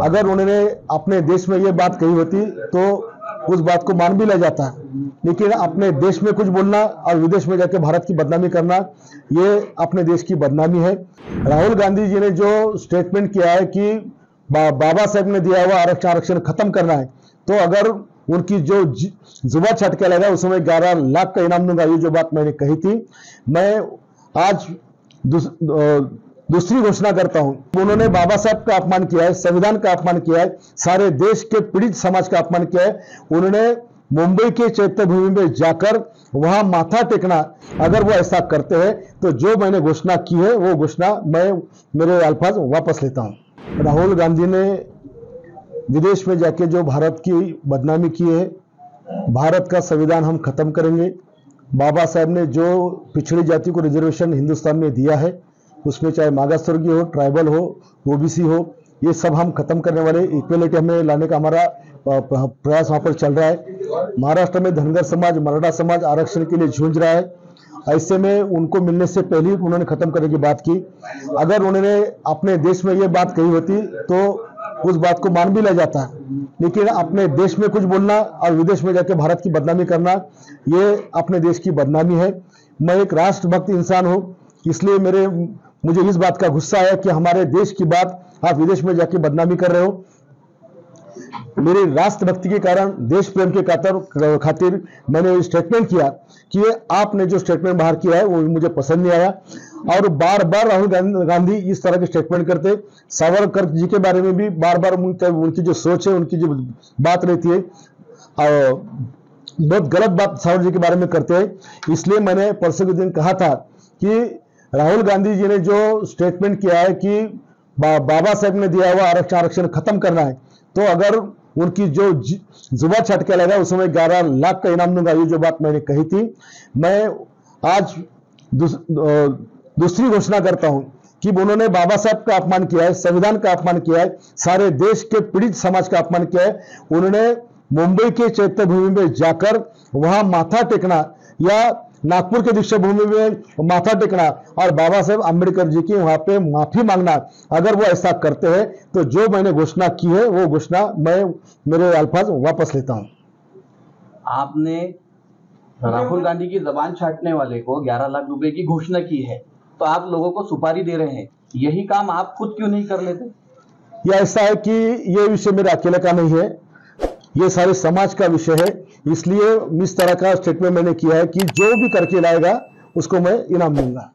अगर उन्होंने अपने देश में ये बात कही होती तो उस बात को मान भी लिया जाता है, लेकिन अपने देश में कुछ बोलना और विदेश में जाके भारत की बदनामी करना, ये अपने देश की बदनामी है। राहुल गांधी जी ने जो स्टेटमेंट किया है कि बाबा साहब ने दिया हुआ आरक्षण खत्म करना है, तो अगर उनकी जो जुबान छटके लगा उसमें 11 लाख का इनाम दूंगा, ये जो बात मैंने कही थी, मैं आज दूसरी घोषणा करता हूं। उन्होंने बाबा साहब का अपमान किया है, संविधान का अपमान किया है, सारे देश के पीड़ित समाज का अपमान किया है। उन्होंने मुंबई के चैत्य भूमि में जाकर वहां माथा टेकना, अगर वो ऐसा करते हैं तो जो मैंने घोषणा की है वो घोषणा मैं मेरे अल्फाज वापस लेता हूं। राहुल गांधी ने विदेश में जाके जो भारत की बदनामी की है, भारत का संविधान हम खत्म करेंगे, बाबा साहब ने जो पिछड़ी जाति को रिजर्वेशन हिंदुस्तान में दिया है, उसमें चाहे मागास वर्गीय हो, ट्राइबल हो, ओबीसी हो, ये सब हम खत्म करने वाले, इक्वलिटी हमें लाने का हमारा प्रयास वहां पर चल रहा है। महाराष्ट्र में धनगर समाज, मराठा समाज आरक्षण के लिए जूझ रहा है। ऐसे में उनको मिलने से पहले उन्होंने खत्म करने की बात की। अगर उन्होंने अपने देश में ये बात कही होती तो उस बात को मान भी लिया जाता है, लेकिन अपने देश में कुछ बोलना और विदेश में जाके भारत की बदनामी करना, ये अपने देश की बदनामी है। मैं एक राष्ट्रभक्त इंसान हूं, इसलिए मुझे इस बात का गुस्सा है कि हमारे देश की बात आप विदेश में जाके बदनामी कर रहे हो। मेरी राष्ट्रभक्ति के कारण, देश प्रेम के खातिर मैंने स्टेटमेंट किया कि आपने जो स्टेटमेंट बाहर किया है वो मुझे पसंद नहीं आया। और बार बार राहुल गांधी इस तरह के स्टेटमेंट करते। सावरकर जी के बारे में भी बार बार उनकी जो सोच है, उनकी जो बात रहती है, बहुत गलत बात सावरकर जी के बारे में करते हैं। इसलिए मैंने परसों के दिन कहा था कि राहुल गांधी जी ने जो स्टेटमेंट किया है कि बाबा साहब ने दिया हुआ आरक्षण खत्म करना है, तो अगर उनकी जो जुबान छटके लगा उसमें 11 लाख का इनाम दूंगा, ये जो बात मैंने कही थी, मैं आज दूसरी घोषणा करता हूं कि उन्होंने बाबा साहब का अपमान किया है, संविधान का अपमान किया है, सारे देश के पीड़ित समाज का अपमान किया है। उन्होंने मुंबई के चैत्य भूमि में जाकर वहां माथा टेकना या नागपुर के दीक्षा भूमि में माथा टेकना और बाबा साहेब आंबेडकर जी की वहां पे माफी मांगना, अगर वो ऐसा करते हैं तो जो मैंने घोषणा की है वो घोषणा मैं मेरे अल्फाज वापस लेता हूं। आपने राहुल गांधी की जबान छाटने वाले को 11 लाख रुपए की घोषणा की है, तो आप लोगों को सुपारी दे रहे हैं, यही काम आप खुद क्यों नहीं कर लेते? या ऐसा है कि ये विषय मेरे अकेले का नहीं है, ये सारे समाज का विषय है, इसलिए इस तरह का स्टेटमेंट मैंने किया है कि जो भी करके लाएगा उसको मैं इनाम दूंगा।